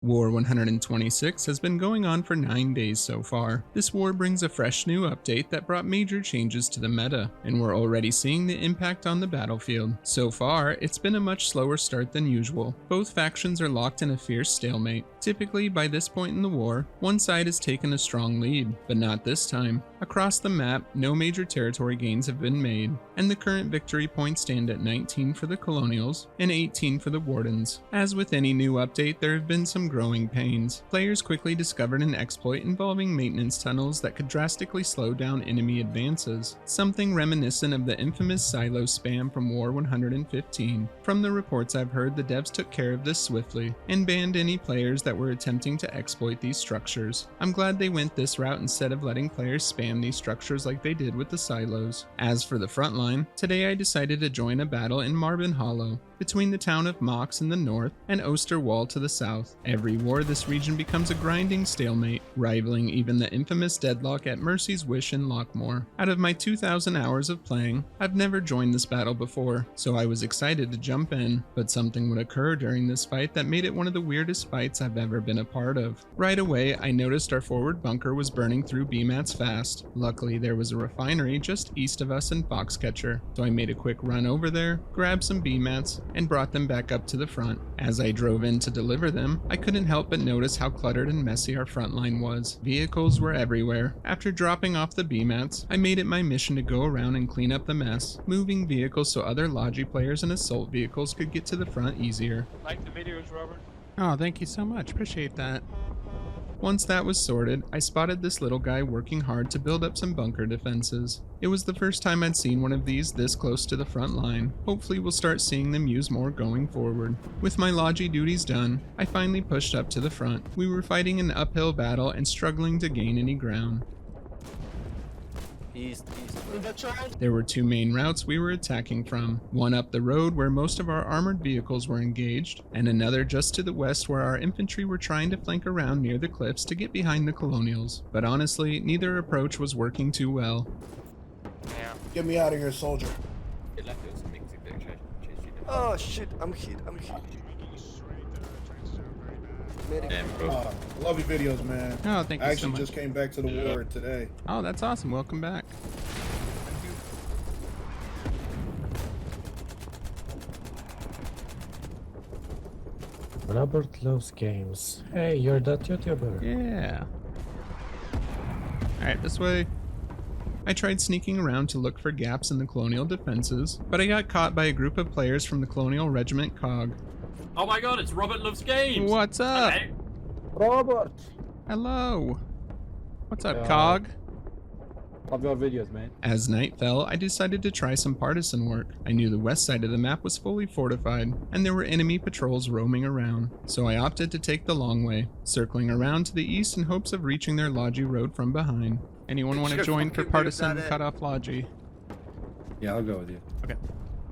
War 126 has been going on for 9 days so far. This war brings a fresh new update that brought major changes to the meta, and we're already seeing the impact on the battlefield. So far, it's been a much slower start than usual. Both factions are locked in a fierce stalemate. Typically, by this point in the war, one side has taken a strong lead, but not this time. Across the map, no major territory gains have been made, and the current victory points stand at 19 for the Colonials and 18 for the Wardens. As with any new update, there have been some growing pains. Players quickly discovered an exploit involving maintenance tunnels that could drastically slow down enemy advances, something reminiscent of the infamous silo spam from War 115. From the reports I've heard, the devs took care of this swiftly, and banned any players that were attempting to exploit these structures. I'm glad they went this route instead of letting players spam these structures like they did with the silos. As for the front line, today I decided to join a battle in Marban Hollow, between the town of Mox in the north and Osterwall to the south. Every war, this region becomes a grinding stalemate, rivaling even the infamous deadlock at Mercy's Wish in Lockmore. Out of my 2,000 hours of playing, I've never joined this battle before, so I was excited to jump in, but something would occur during this fight that made it one of the weirdest fights I've ever been a part of. Right away, I noticed our forward bunker was burning through BMATs fast. Luckily, there was a refinery just east of us in Foxcatcher, so I made a quick run over there, grabbed some BMATs, and brought them back up to the front. As I drove in to deliver them, I couldn't help but notice how cluttered and messy our front line was. Vehicles were everywhere. After dropping off the BMATs, I made it my mission to go around and clean up the mess, moving vehicles so other Logi players and assault vehicles could get to the front easier. Like the videos, Robert? Oh, thank you so much. Appreciate that. Once that was sorted, I spotted this little guy working hard to build up some bunker defenses. It was the first time I'd seen one of these this close to the front line. Hopefully we'll start seeing them used more going forward. With my Logi duties done, I finally pushed up to the front. We were fighting an uphill battle and struggling to gain any ground. East. There were two main routes we were attacking from, one up the road where most of our armored vehicles were engaged, and another just to the west where our infantry were trying to flank around near the cliffs to get behind the Colonials. But honestly, neither approach was working too well. Yeah. Get me out of here, soldier. Oh shit, I'm hit. Medic. I love your videos, man. Oh, thank you I so actually much. just came back to the war today. Oh, that's awesome. Welcome back. Robert loves games. Hey, you're that YouTuber. Yeah. Alright, this way. I tried sneaking around to look for gaps in the Colonial defenses, but I got caught by a group of players from the Colonial Regiment COG. Oh my god, it's Robert Loves Games! What's up? Hello. Robert! Hello. What's up, Yeah. COG? Love your videos, man. As night fell, I decided to try some partisan work. I knew the west side of the map was fully fortified, and there were enemy patrols roaming around, so I opted to take the long way, circling around to the east in hopes of reaching their Logi road from behind. Anyone want to Sure, join for fucking partisan move that cut-off Logi? Yeah, I'll go with you. Okay.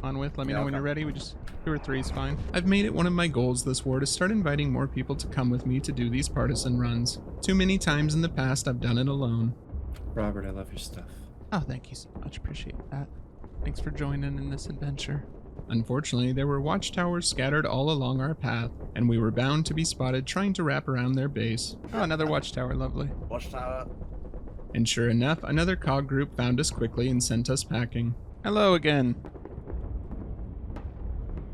On with, let me Yeah, know when okay. you're ready. We just 2 or 3 is fine. I've made it one of my goals this war to start inviting more people to come with me to do these partisan runs. Too many times in the past I've done it alone. Robert, I love your stuff. Oh, thank you so much. Appreciate that. Thanks for joining in this adventure. Unfortunately, there were watchtowers scattered all along our path, and we were bound to be spotted trying to wrap around their base. Oh, another watchtower, lovely. Watchtower. And sure enough, another COG group found us quickly and sent us packing. Hello again.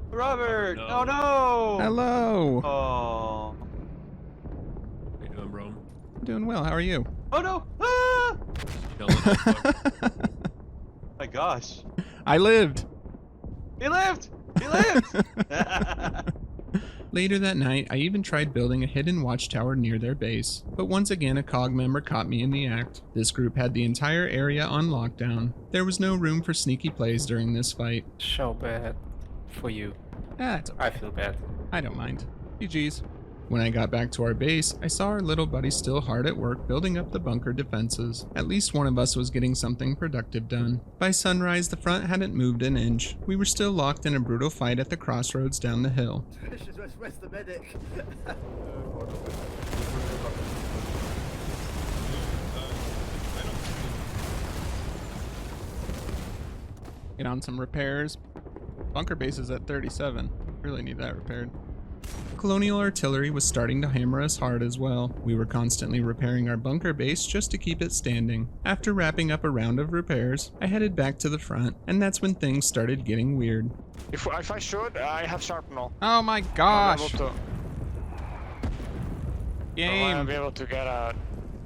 Robert! No. Oh no! Hello. Oh. How you doing, bro? I'm doing well. How are you? Oh no! Ah! My gosh. I lived. He lived! He lived! Later that night, I even tried building a hidden watchtower near their base, but once again a COG member caught me in the act. This group had the entire area on lockdown. There was no room for sneaky plays during this fight. So bad for you. It's okay. I feel bad. I don't mind. GG's. When I got back to our base, I saw our little buddy still hard at work building up the bunker defenses. At least one of us was getting something productive done. By sunrise, the front hadn't moved an inch. We were still locked in a brutal fight at the crossroads down the hill. Where's the medic? Get on some repairs. Bunker base is at 37. Really need that repaired. Colonial artillery was starting to hammer us hard as well. We were constantly repairing our bunker base just to keep it standing. After wrapping up a round of repairs, I headed back to the front, and that's when things started getting weird. If I should, I have sharpenal. Oh my I'll gosh! be able to, I'll be able to get out.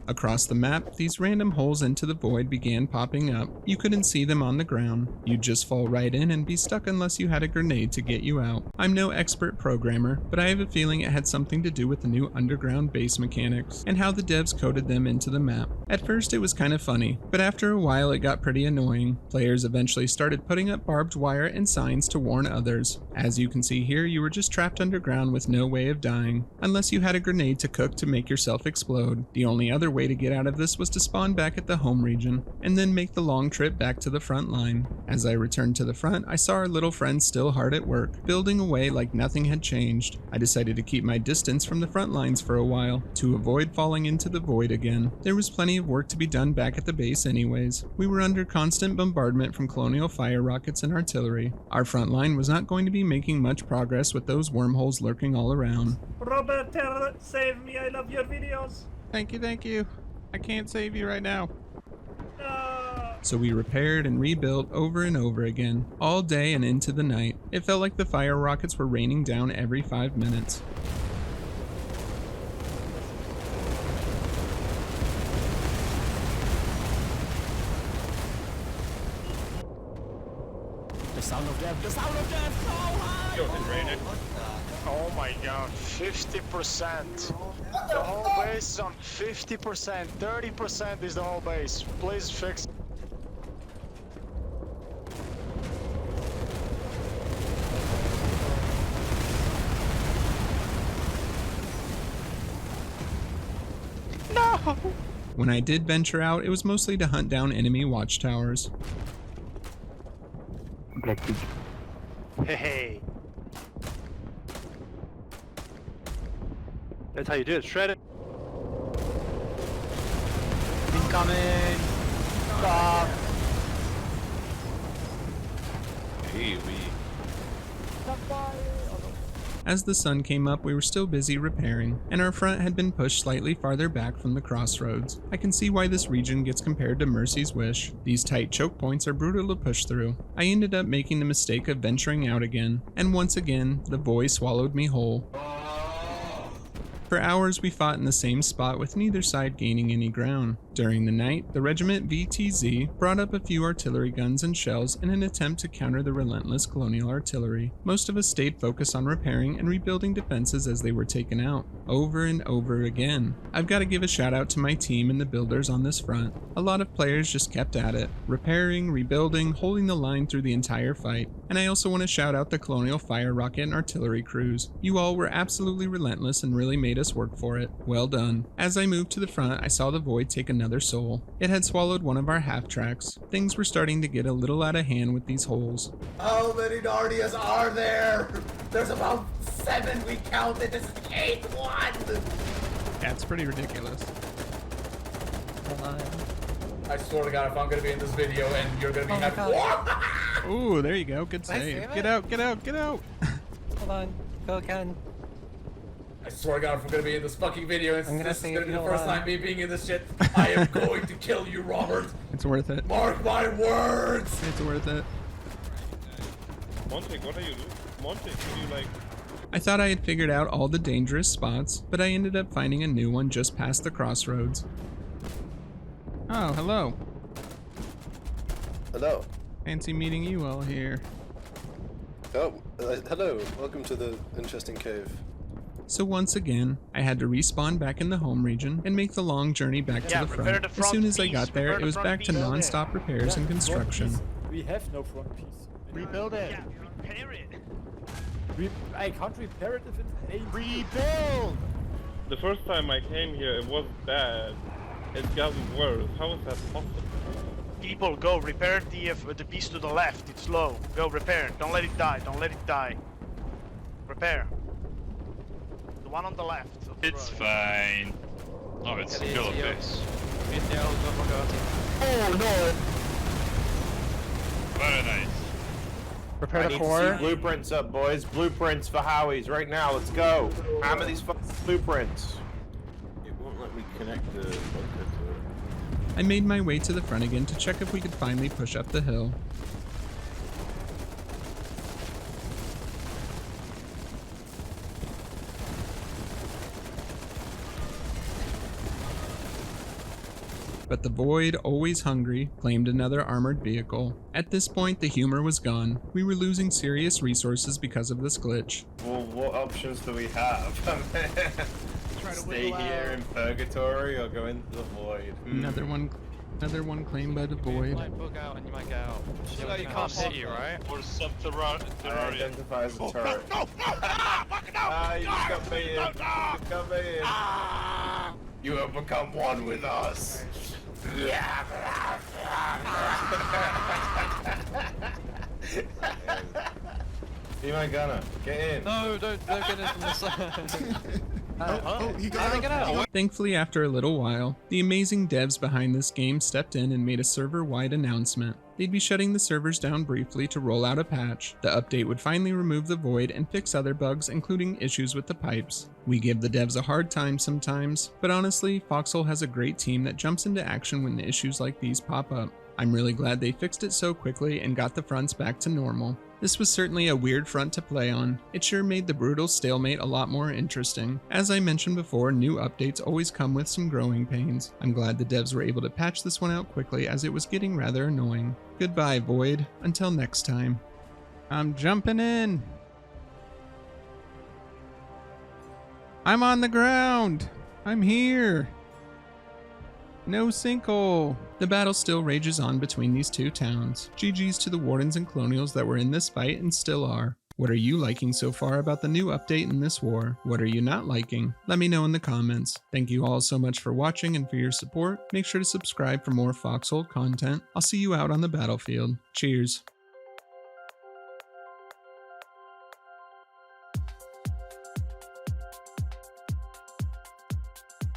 Across the map, these random holes into the void began popping up. You couldn't see them on the ground. You'd just fall right in and be stuck unless you had a grenade to get you out. I'm no expert programmer, but I have a feeling it had something to do with the new underground base mechanics and how the devs coded them into the map. At first it was kind of funny, but after a while it got pretty annoying. Players eventually started putting up barbed wire and signs to warn others. As you can see here, you were just trapped underground with no way of dying, unless you had a grenade to cook to make yourself explode. The only other way to get out of this was to spawn back at the home region, and then make the long trip back to the front line. As I returned to the front, I saw our little friend still hard at work, building away like nothing had changed. I decided to keep my distance from the front lines for a while, to avoid falling into the void again. There was plenty of work to be done back at the base anyways. We were under constant bombardment from Colonial fire rockets and artillery. Our front line was not going to be making much progress with those wormholes lurking all around. Robert, save me! I love your videos. Thank you. I can't save you right now. So we repaired and rebuilt over and over again, all day and into the night. It felt like the fire rockets were raining down every 5 minutes. The sound of death! The sound of death! So high! Yo, it's raining. Oh my god, 50%. The whole base is on 50%. 30% is the whole base. Please fix. No! When I did venture out, it was mostly to hunt down enemy watchtowers. Hey. That's how you do it. Shred it. Incoming. Stop. Hey, As the sun came up, we were still busy repairing, and our front had been pushed slightly farther back from the crossroads. I can see why this region gets compared to Mercy's Wish. These tight choke points are brutal to push through. I ended up making the mistake of venturing out again, and once again, the void swallowed me whole. For hours we fought in the same spot with neither side gaining any ground. During the night, the regiment VTZ brought up a few artillery guns and shells in an attempt to counter the relentless Colonial artillery. Most of us stayed focused on repairing and rebuilding defenses as they were taken out, over and over again. I've got to give a shout out to my team and the builders on this front. A lot of players just kept at it, repairing, rebuilding, holding the line through the entire fight. And I also want to shout out the Colonial fire rocket and artillery crews. You all were absolutely relentless and really made us work for it. Well done. As I moved to the front, I saw the void take another soul. It had swallowed one of our half tracks. Things were starting to get a little out of hand with these holes. How many Narnias are there? There's about 7 we counted. This is 8-1. That's pretty ridiculous. I swear to God, if I'm gonna be in this video and you're gonna be having Ooh, there you go. Good save. Get out, get out, get out. Hold on. Go again. I swear to God, if I'm gonna be in this fucking video and this is say gonna be the hold first on. time me being in this shit, I am going to kill you, Robert. It's worth it. Mark my words. It's worth it. Monty, what are you doing? Monty, can you like... I thought I had figured out all the dangerous spots, but I ended up finding a new one just past the crossroads. Oh, hello. Hello. Fancy meeting you all here. Oh, hello. Welcome to the interesting cave. So once again, I had to respawn back in the home region and make the long journey back to the front. As soon as I got there, it was back to non-stop repairs and construction. We have no front piece. Rebuild it. Yeah, repair it. I can't repair it if it's a Rebuild. The first time I came here, it was bad. It's gotten worse. How is that possible? People, go repair the piece to the left. It's low. Go repair. Don't let it die. Don't let it die. Repair. The one on the left. Of the It's road. fine. Oh, it's still a base. Oh no! Very nice. Prepare I the need core. to see blueprints up, boys. Blueprints for Howie's right now. Let's go. Hammer these fucking blueprints. It won't let me connect the bunker to it. I made my way to the front again to check if we could finally push up the hill. But the Void, always hungry, claimed another armored vehicle. At this point, the humor was gone. We were losing serious resources because of this glitch. Well, what options do we have? Stay here in purgatory or go into the void? Another one claimed by the Void. might bug out and you might get out. You know you can't see you, right? Or subterranean. Identify as a turret. Ah, you just got baited. You just got baited. You have become one with us. Be my gunner. Get in. No, don't get in from the side. He got out. Thankfully, after a little while, the amazing devs behind this game stepped in and made a server-wide announcement. They'd be shutting the servers down briefly to roll out a patch. The update would finally remove the Void and fix other bugs, including issues with the pipes. We give the devs a hard time sometimes, but honestly, Foxhole has a great team that jumps into action when issues like these pop up. I'm really glad they fixed it so quickly and got the fronts back to normal. This was certainly a weird front to play on. It sure made the brutal stalemate a lot more interesting. As I mentioned before, new updates always come with some growing pains. I'm glad the devs were able to patch this one out quickly as it was getting rather annoying. Goodbye, Void. Until next time. I'm jumping in. I'm on the ground. I'm here. No sinkhole. The battle still rages on between these two towns. GG's to the Wardens and Colonials that were in this fight and still are. What are you liking so far about the new update in this war? What are you not liking? Let me know in the comments. Thank you all so much for watching and for your support. Make sure to subscribe for more Foxhole content. I'll see you out on the battlefield. Cheers.